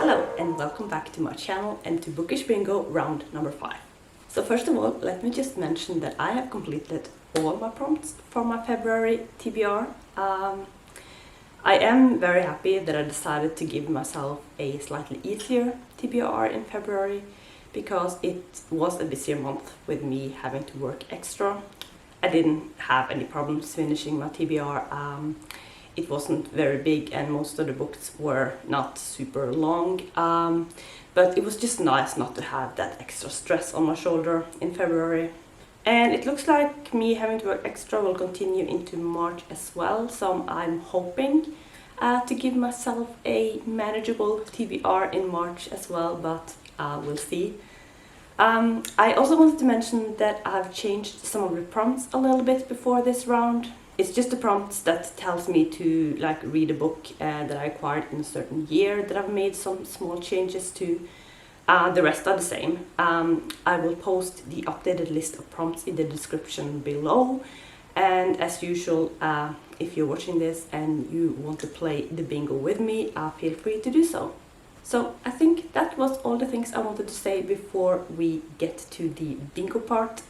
Hello and welcome back to my channel and to Bookish Bingo round number 5. So first of all, let me just mention that I have completed all my prompts for my February TBR. I am very happy that I decided to give myself a slightly easier TBR in February because it was a busier month with me having to work extra. I didn't have any problems finishing my TBR. It wasn't very big and most of the books were not super long, but it was just nice not to have that extra stress on my shoulder in February. And it looks like me having to work extra will continue into March as well, so I'm hoping to give myself a manageable TBR in March as well, but we'll see. I also wanted to mention that I've changed some of the prompts a little bit before this round. It's just the prompts that tells me to read a book that I acquired in a certain year that I've made some small changes to. The rest are the same. I will post the updated list of prompts in the description below. And as usual, if you're watching this and you want to play the bingo with me, feel free to do so. So I think that was all the things I wanted to say before we get to the bingo part.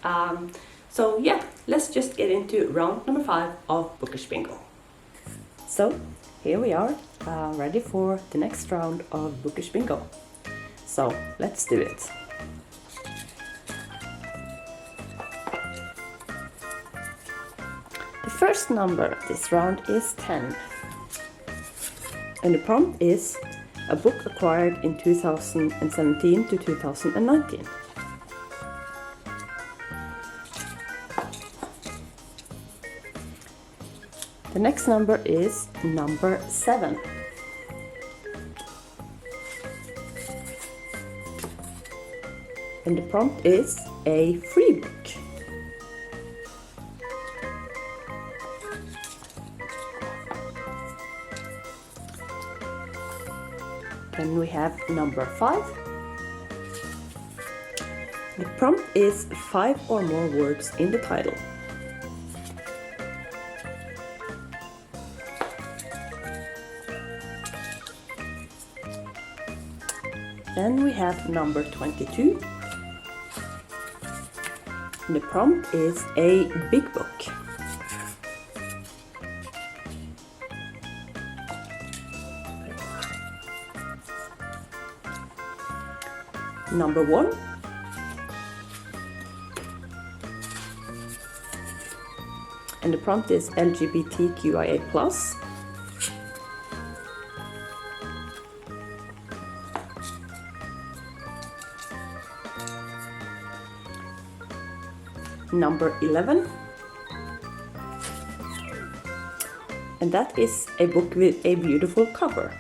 So yeah, let's just get into round number 5 of Bookish Bingo. So here we are, ready for the next round of Bookish Bingo. So let's do it. The first number this round is 10. And the prompt is a book acquired in 2017 to 2019. The next number is number 7. And the prompt is a free book. Then we have number 5. The prompt is 5 or more words in the title. Then we have number 22. And the prompt is a big book. Number 1. And the prompt is LGBTQIA+. Number 11, and that is a book with a beautiful cover.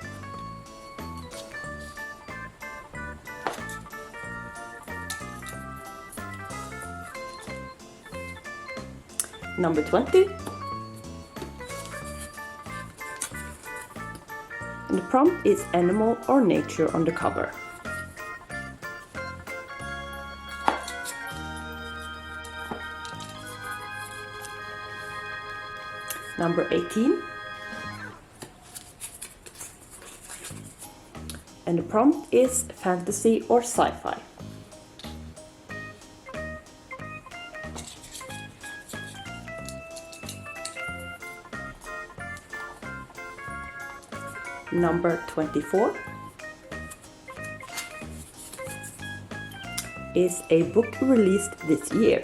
Number 20, and the prompt is animal or nature on the cover. Number 18, and the prompt is fantasy or sci-fi. Number 24 is a book released this year.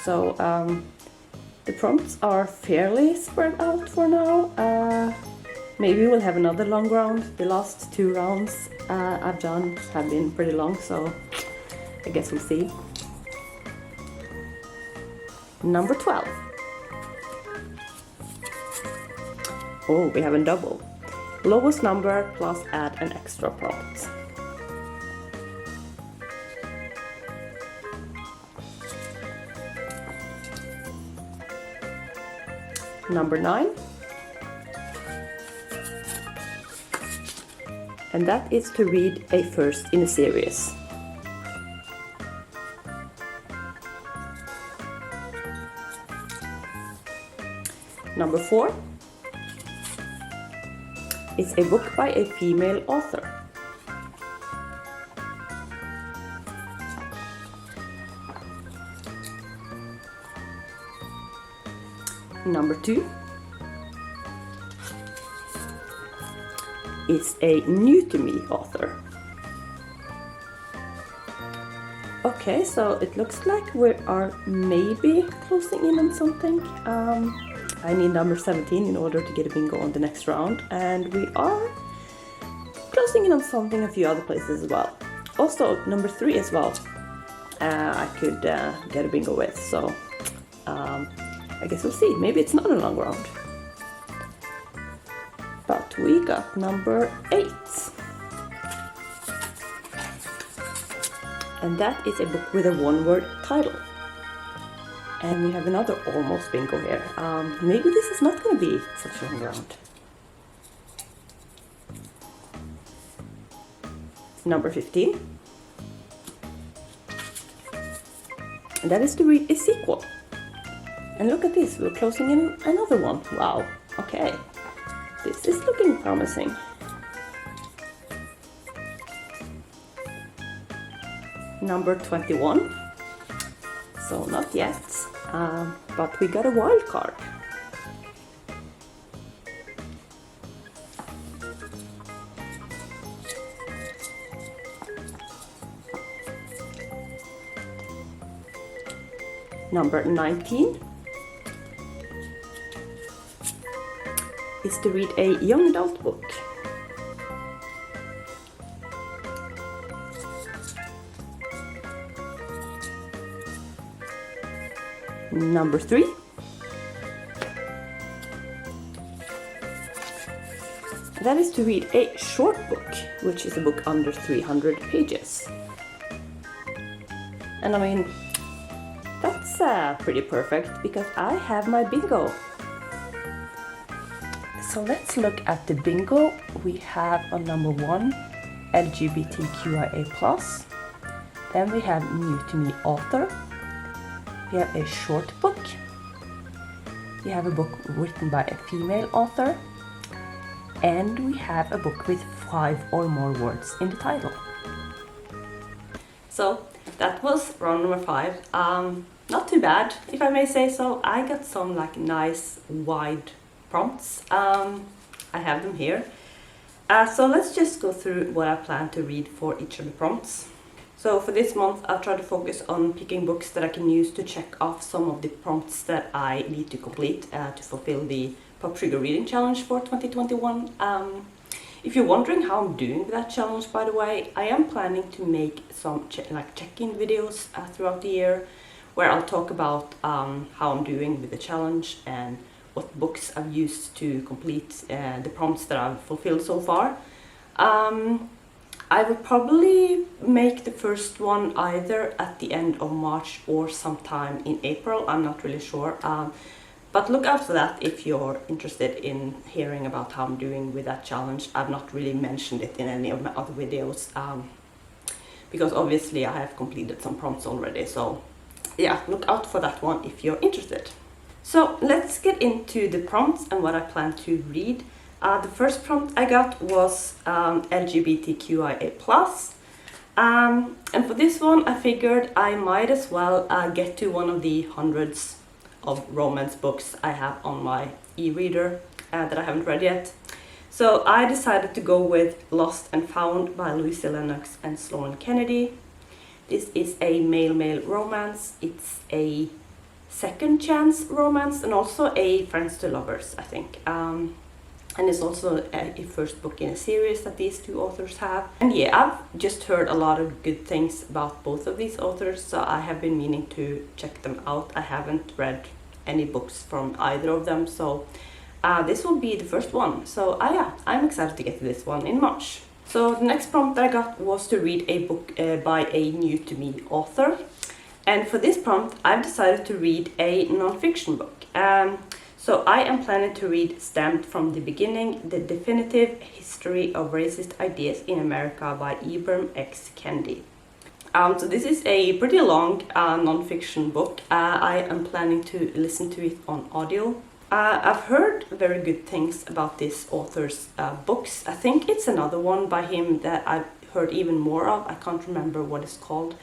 So the prompts are fairly spread out for now. Maybe we'll have another long round. The last 2 rounds I've done have been pretty long, so I guess we'll see. Number 12. Oh, we have a double. Lowest number plus add an extra prompt. Number 9, and that is to read a first in a series. Number 4, It's a book by a female author. Number 2 is a new to me author. Okay, so it looks like we are maybe closing in on something. I need number 17 in order to get a bingo on the next round, and we are closing in on something a few other places as well. Also, number 3 as well, I could get a bingo with, so I guess we'll see. Maybe it's not a long round. But we got number 8. And that is a book with a one-word title. And we have another almost bingo here. Maybe this is not going to be such a long round. Number 15. And that is to read a sequel. And look at this, we're closing in another one. Wow, okay. This is looking promising. Number 21. So not yet, but we got a wild card. Number 19 is to read a young adult book. Number 3 that is to read a short book, which is a book under 300 pages. And I mean, that's pretty perfect because I have my bingo. So let's look at the bingo. We have on number 1 LGBTQIA+. Then we have new to me author. We have a short book. We have a book written by a female author. And we have a book with 5 or more words in the title. So that was round number 5. Not too bad, if I may say so. I got some like nice wide prompts. I have them here. So let's just go through what I plan to read for each of the prompts. So for this month, I'll try to focus on picking books that I can use to check off some of the prompts that I need to complete to fulfill the Popsugar reading challenge for 2021. If you're wondering how I'm doing with that challenge, by the way, I am planning to make some check-in videos throughout the year where I'll talk about how I'm doing with the challenge and what books I've used to complete the prompts that I've fulfilled so far. I will probably make the first one either at the end of March or sometime in April. I'm not really sure. But look out for that if you're interested in hearing about how I'm doing with that challenge. I've not really mentioned it in any of my other videos because obviously I have completed some prompts already. So yeah, look out for that one if you're interested. So let's get into the prompts and what I plan to read. The first prompt I got was LGBTQIA+. And for this one, I figured I might as well get to one of the hundreds of romance books I have on my e-reader that I haven't read yet. So I decided to go with Lost and Found by Louisa Lennox and Sloane Kennedy. This is a male-male romance. It's a second chance romance and also a friends to lovers, I think. And it's also a first book in a series that these two authors have. And yeah, I've just heard a lot of good things about both of these authors, so I have been meaning to check them out. I haven't read any books from either of them, so this will be the first one. So yeah, I'm excited to get to this one in March. So the next prompt that I got was to read a book by a new to me author. And for this prompt, I've decided to read a non-fiction book. So I am planning to read Stamped from the Beginning, The Definitive History of Racist Ideas in America by Ibram X. Kendi. So this is a pretty long non-fiction book. I am planning to listen to it on audio. I've heard very good things about this author's books. I think it's another one by him that I've heard even more of. I can't remember what it's called.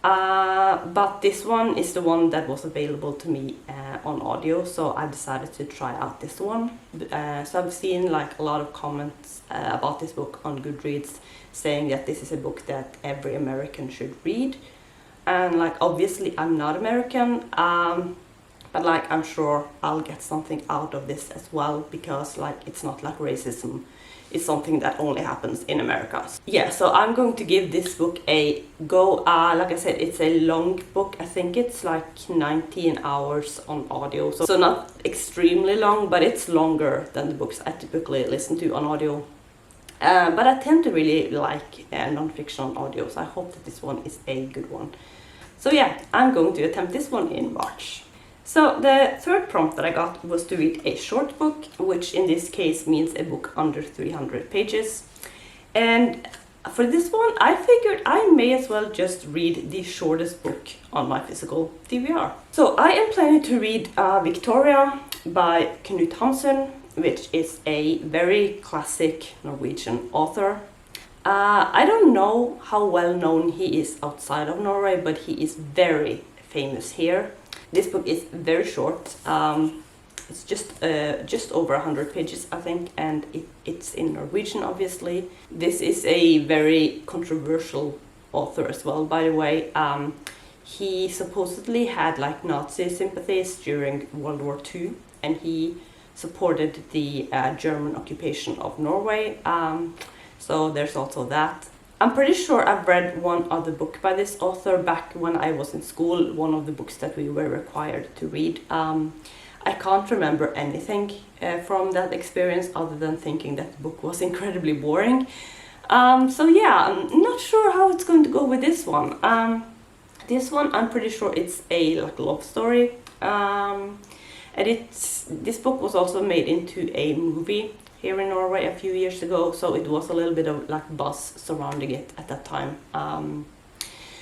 But this one is the one that was available to me on audio, so I decided to try out this one. So I've seen like a lot of comments about this book on Goodreads saying that this is a book that every American should read. And like obviously I'm not American, but like I'm sure I'll get something out of this as well, because like it's not like racism. It's something that only happens in America. Yeah, so I'm going to give this book a go. Like I said, it's a long book. I think it's like 19 hours on audio. So not extremely long, but it's longer than the books I typically listen to on audio. But I tend to really like non-fiction on audio, so I hope that this one is a good one. So yeah, I'm going to attempt this one in March. So the third prompt that I got was to read a short book, which in this case means a book under 300 pages. And for this one, I figured I may as well just read the shortest book on my physical TBR. So I am planning to read Victoria by Knut Hamsun, which is a very classic Norwegian author. I don't know how well known he is outside of Norway, but he is very famous here. This book is very short. It's just over 100 pages, I think, and it's in Norwegian, obviously. This is a very controversial author as well, by the way. He supposedly had like Nazi sympathies during World War II, and he supported the German occupation of Norway. So there's also that. I'm pretty sure I've read one other book by this author back when I was in school, one of the books that we were required to read. I can't remember anything from that experience other than thinking that the book was incredibly boring. So yeah, I'm not sure how it's going to go with this one. This one, I'm pretty sure it's a like love story. And this book was also made into a movie here in Norway a few years ago, so it was a little bit of like buzz surrounding it at that time.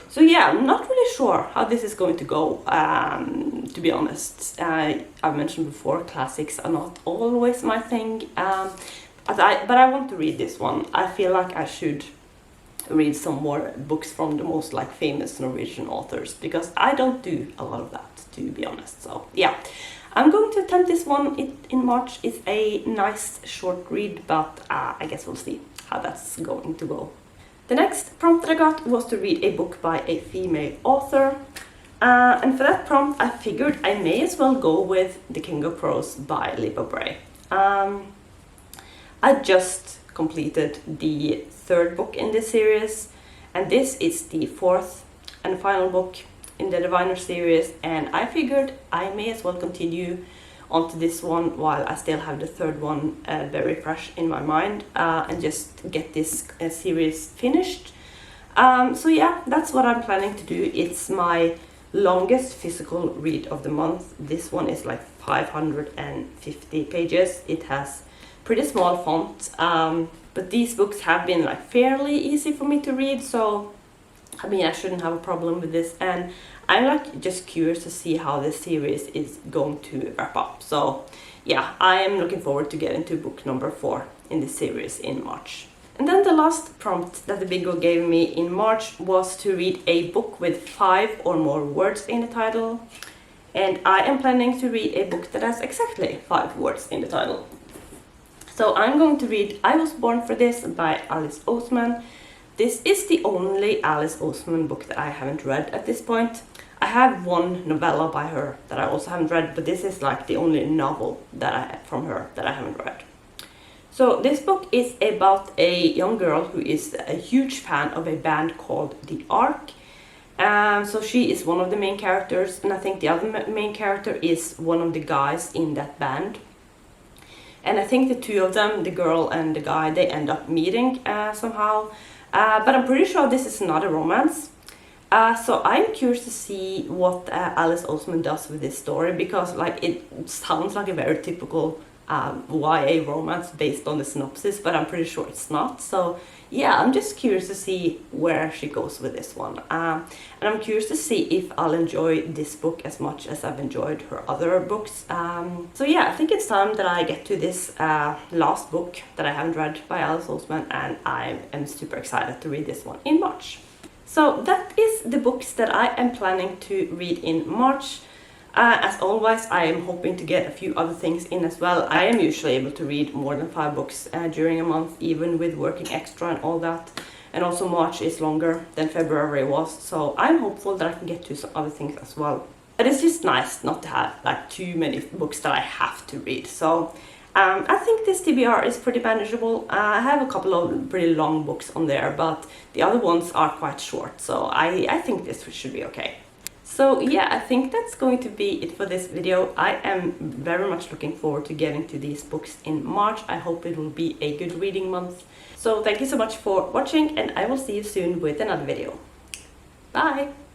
So yeah, I'm not really sure how this is going to go, to be honest. I've mentioned before, classics are not always my thing, but I want to read this one. I feel like I should read some more books from the most like famous Norwegian authors, because I don't do a lot of that, to be honest. So yeah, I'm going to attempt this one in March. It's a nice short read, but I guess we'll see how that's going to go. The next prompt that I got was to read a book by a female author. And for that prompt, I figured I may as well go with The King of Prose by Lipa Bray. I just completed the third book in this series, and this is the fourth and final book in the Diviner series, and I figured I may as well continue onto this one while I still have the third one very fresh in my mind, and just get this series finished. So yeah, that's what I'm planning to do. It's my longest physical read of the month. This one is like 550 pages. It has pretty small font, but these books have been like fairly easy for me to read, so I mean I shouldn't have a problem with this, and I'm like just curious to see how this series is going to wrap up. So yeah, I am looking forward to getting to book number 4 in this series in March. And then the last prompt that the bingo gave me in March was to read a book with 5 or more words in the title, and I am planning to read a book that has exactly 5 words in the title. So I'm going to read I Was Born for This by Alice Oseman. This is the only Alice Oseman book that I haven't read at this point. I have one novella by her that I also haven't read, but this is like the only novel that from her that I haven't read. So this book is about a young girl who is a huge fan of a band called The Ark. So she is one of the main characters, and I think the other main character is one of the guys in that band. And I think the two of them, the girl and the guy, they end up meeting somehow. But I'm pretty sure this is not a romance. So I'm curious to see what Alice Oseman does with this story, because like it sounds like a very typical YA romance based on the synopsis, but I'm pretty sure it's not. So yeah, I'm just curious to see where she goes with this one. And I'm curious to see if I'll enjoy this book as much as I've enjoyed her other books. So yeah, I think it's time that I get to this last book that I haven't read by Alice Oseman, and I am super excited to read this one in March. So that is the books that I am planning to read in March. As always, I am hoping to get a few other things in as well. I am usually able to read more than 5 books during a month, even with working extra and all that. And also March is longer than February was, so I'm hopeful that I can get to some other things as well. But it's just nice not to have like too many books that I have to read. So I think this TBR is pretty manageable. I have a couple of pretty long books on there, but the other ones are quite short, so I think this should be okay. So yeah, I think that's going to be it for this video. I am very much looking forward to getting to these books in March. I hope it will be a good reading month. So thank you so much for watching, and I will see you soon with another video. Bye!